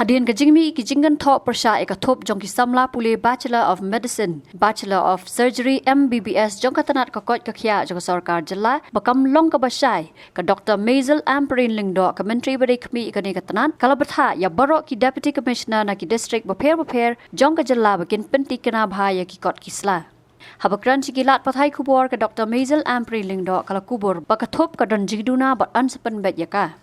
Hadian kajingmi kijingan thok persya ekathop jong ki samla pule Bachelor of Medicine, Bachelor of Surgery MBBS jong katanat kakot kakhya jong sarkar jela bakam long kabashai ka Dr. Ampareen lingdo ka menteri bari kmi ikani katanat kala bertha ya borok ki Deputy Commissioner na ki district baper jong ka jela bakin pynthikna bhaya ki kot kisla. Habakran sikilat pathai kubor ka Dr. Ampareen lingdo kala kubur bakathop ka don jigduna bat ansepen bet yaka.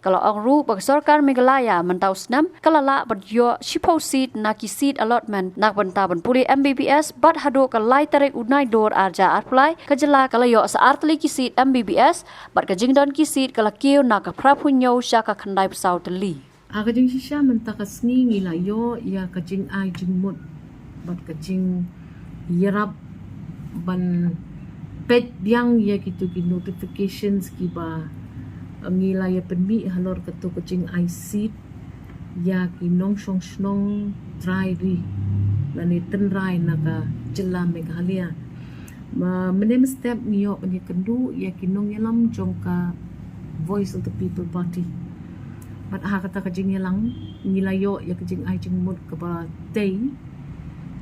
Kalau ang ru bag sarkar Meghalaya mentau senam kalala bad yo shipo seat na ki seat allotment nak bantaban puli MBBS bad hado ka lai tarik unai dor arja arplai kajela kala yo sa artli ki seat MBBS bad ka jingdon ki seat kala kiu na ka prapunyo sha ka khandai psau teli aga jing shisha menta ka sngi ngila yo ya ka jing ai jing mut bad ka jing yerap ban pet yang ya kitu ki notifications ki ba ngila ya penmi halor ketu kucing seat ya ki nong shong snong try ri lani tenrai naga jela Meghalaya menem step niyo ni kendu ya ki nong yalam jongka Voice of the People Party bat ha kata kajing yalang ngila yo ya kajing jing mut ka ba tei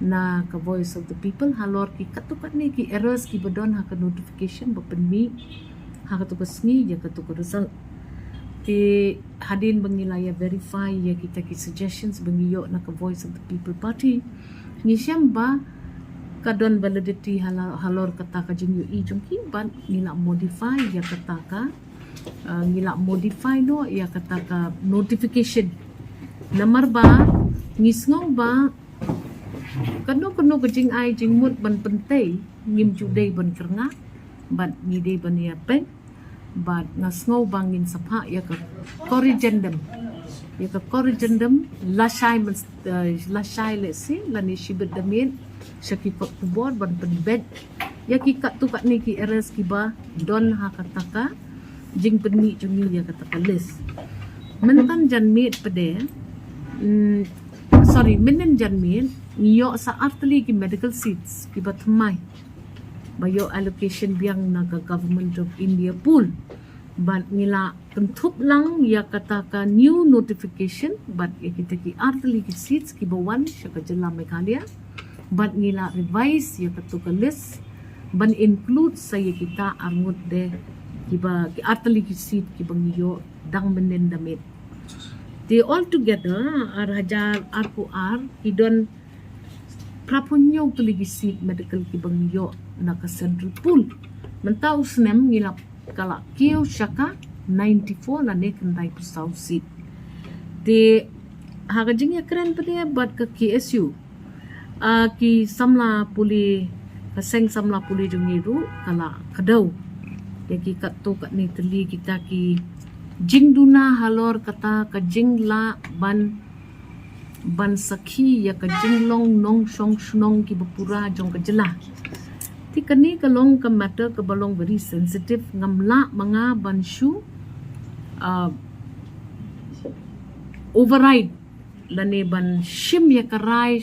na ka Voice of the People halor ki katukat ni ki errors ki badon ha ka notification ba penmi hak tu kesni ya ketu result ti hadin bangilaya verify ya kita ki suggestions bangiyo na ka Voice of the People Party ni syamba kadon validity halor kata ka jing yu jong ki ban ngila modify ya kata ka ngila modify no ya kata ka notification namar ba ngisngong ba kano ka jing mut ban pentay ngim judai ban kernga bat ngide ban ya pen bat ngasngau bangin sapha ya ka corrigendum lashai let's say lani shibet damin shaki ko kubor ban penbed ya ki kat tu kat ni ki errors ki ba don ha kataka jing penmi jumi ya kataka list mentan janmit pede menen janmit niyo sa artli ki medical seats ki batmai bayo allocation biang naga government of India pool but ngila kentup lang ya kata ka new notification but ya kita ki artli ki seats ki bawan syaka jela Meghalaya but ngila revise ya katu ka list ban include saya kita arngut de ki ba ki artli ki seat ki bangiyo dang menen damit they all together hajar ar idon prapunyo tuligi seat medical ki bangiyo naka central pool mentau snem ngilap kala kiu shaka 94 la nekan dai pusau seat de hagajing ya keren pade bat ka KSU ki samla puli kaseng samla puli jungiru kala kadau ya ki katto kat ni teli kita ki jingduna halor kata ka jingla ban sakhi ya ka jinglong nong shong snong ki bapura jong ka jela ti kani kalong ka matter ka balong very sensitive ngamla mga banshu override lane ban shim ya karai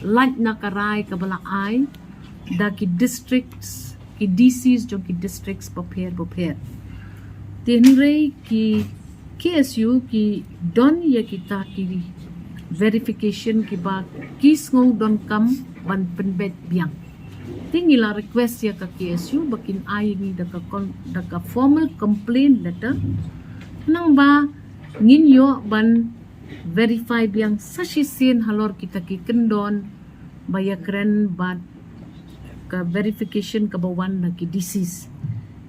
lat na karai ka bala ai da ki districts ki DCs jong ki districts prepare tenre ki KSU ki don ya kita ki verification ki ba kis ngau don kam ban penbet biang tingila request ya ka KSU bakin ai ni da ka formal complaint letter nang ba ngin yo ban verify biang sashisin halor kita ki kendon bayakren ba ka verification ka bawan na ki disease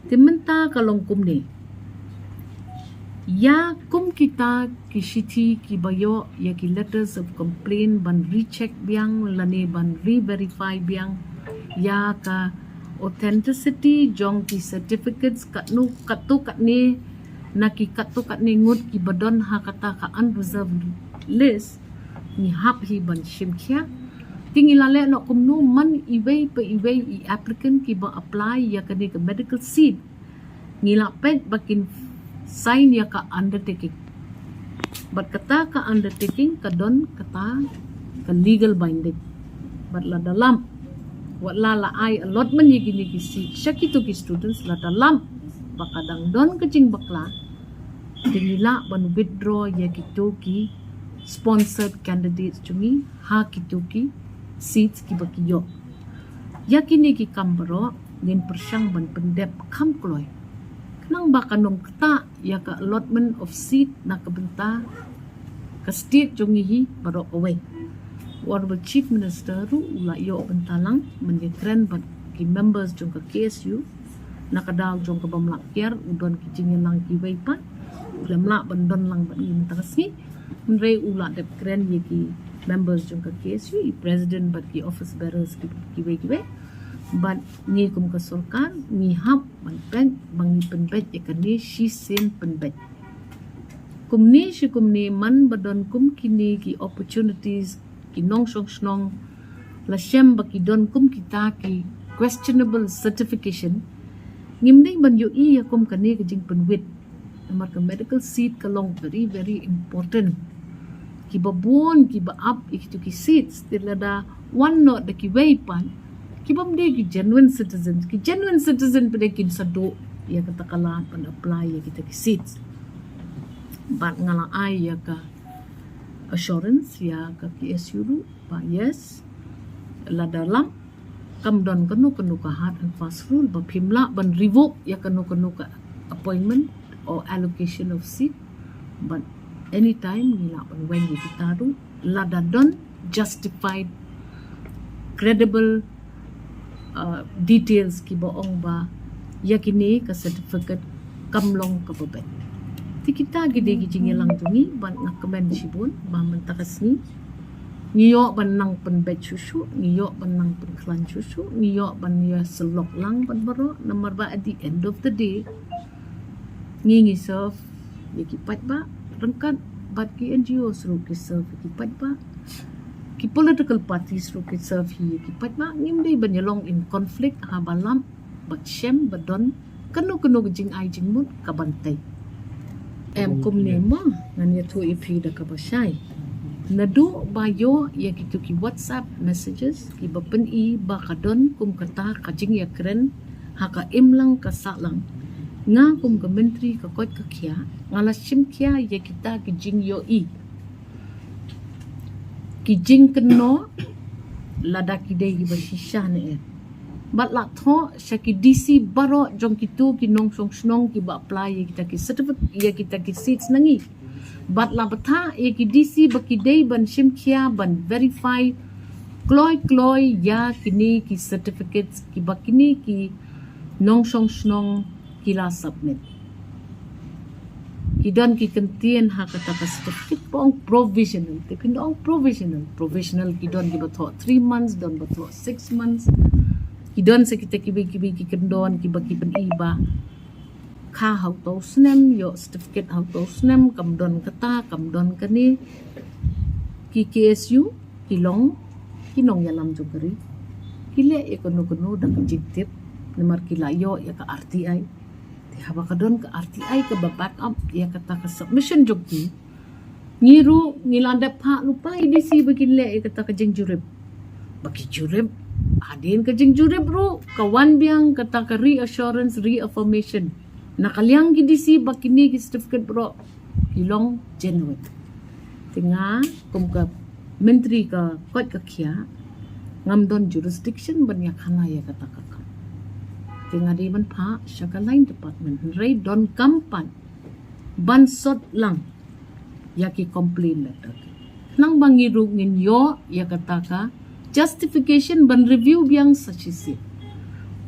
timenta kalong kumni ya kum kita ki shiti ki bayo ya ki letters of complaint ban recheck biang lane ban re-verify biang ya ka authenticity jong ki certificates katnu katu katni naki katu katni ngut ki badon ha kata ka unreserved list ni hap hi ban shimkhya tingilale no kumnu man iway i applicant ki ba apply ya ka ni ka medical seat ngila pet bakin sign ya ka undertaking but kata ka undertaking kadon kata ka legal binding but la dalam wala la ai allotment ni gini kisi syaki to ki students la dalam bakadang don kecing bakla dinila ban withdraw ya gitu ki sponsored candidates chungi ha kituki seats ki bakiyo yakini ki kambaro ngin persyang ban pendep kam kloy nang ba kanong kta ya ka allotment of seat na kabenta ka state chungi hi baro away Honorable Chief Minister ru ula yo bentalang menyekren bat ki members jong ka KSU nakadaw jong ka bamlak kier udon ki jingelang ki waipa lemla bandon lang ban ni takasi mre ula dep kren ye ki members jong ka KSU president bat ki office bearers ki wai but ni kum ka sarkar ni hap ban pen bangi penbet ekani shi sen penbet kumni man badon kum kini ki opportunities ki nong snong la shem ba ki don kum kita ki questionable certification ngimdei ban yo I ya kum kane ka jing penwit amar ka medical seat ka long very very important ki ba bon ki ba up ikitu ki seats tilada one not the ki way pan ki bam de ki genuine citizen pede kin sado ya kata kalan pan apply ya kita ki seats bat ngala ai ya ka assurance ya ka KSU ru pa yes la dalam kam don kanu ka hard and fast rule ba phimla ban revoke ya kanu ka appointment or allocation of seat but anytime nila ban when you taru la don justified credible details ki boong ba yakini ka certificate kamlong ka babet ti kita gide gi jingelang tungi ban ngakmen sibun ba mentakas ni ngiyo ban nang penbet susu ngiyo ban nang penklan susu ngiyo ban ya selok lang ban baro nomor ba at the end of the day ngi serve ki pat ba rengkat bat ki NGO seru ki serve ki pat ba ki political parties seru ki serve hi ki pat ba ngim dei ban yalong in conflict ha balam bat shem badon kanu jing ai jing mut ka bantai em kum nema nan ya thu iphi da ka basai nadu bayo ya gitu ki WhatsApp messages ki bapen I ba kadon kum kata kajing ya kren ha ka imlang ka salang nga kum ka menteri ka kot ka khia ngala sim khia ya kita ki jing yo I ki jing kno lada ki dei ba shisha ne bat la tho shaki DC baro jong kitu ki nong song snong ki ba apply ya kita ki certificate ya kita ki seats nangi bat la batha ya ki DC ba ki dei ban sim khia ban verify kloy ya kini ki certificates ki ba kini ki nong song snong ki la submit ki don ki kentien ha kata ka certificate pong provisional te kin ong provisional ki don ki ba tho 3 months don ba tho 6 months ki don se kita ki ki kendon ki ba ki pen iba kha hau to snem yo certificate hau to snem kam don kata kam don kani ki KSU ki long ki nong yalam jogari ki le ekono da ki jiktip nemar ki layo ya ka RTI ti haba ka don ka RTI ka ba backup ya kata ka submission jogi ngiru ngilanda pha lupa IDC begin le kata ka jeng jurib baki jurib adin ka jeng jurib ru kawan biang kata ka reassurance reaffirmation nakaliang GDC bakini ki certificate bro kilong genuine tinga kum ka menteri ka kot ka khia ngam don jurisdiction banyak khana ya kata ka tinga di man pha shakaline department rei don kampan ban sot lang ya ki complain letter nang bangi ru ngin yo ya kata ka justification ban review biang sachisi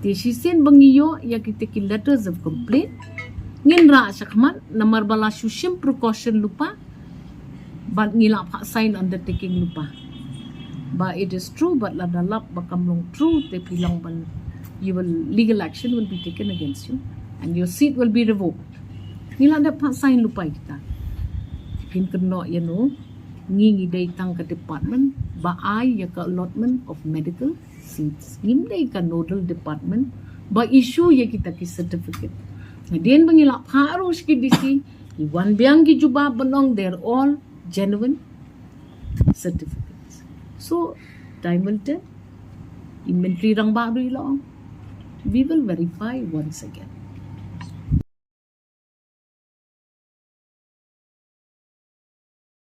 Tisisen bangiyo ya kita ki letters of complaint ngin ra sakman namar bala shushim precaution lupa but ngila pa sign undertaking lupa but it is true but la dalap bakam long true te pilang ban you will legal action will be taken against you and your seat will be revoked ngila da pa sign lupa kita kin keno you know ngingi day tang ka department ba ay ya ka allotment of medical seats ngimdai ka nodal department ba issue ya kita ki certificate ngadian bangila harus ki DC iwan biang ki juba banong they're all genuine certificates so time will tell inventory rang ba ri long we will verify once again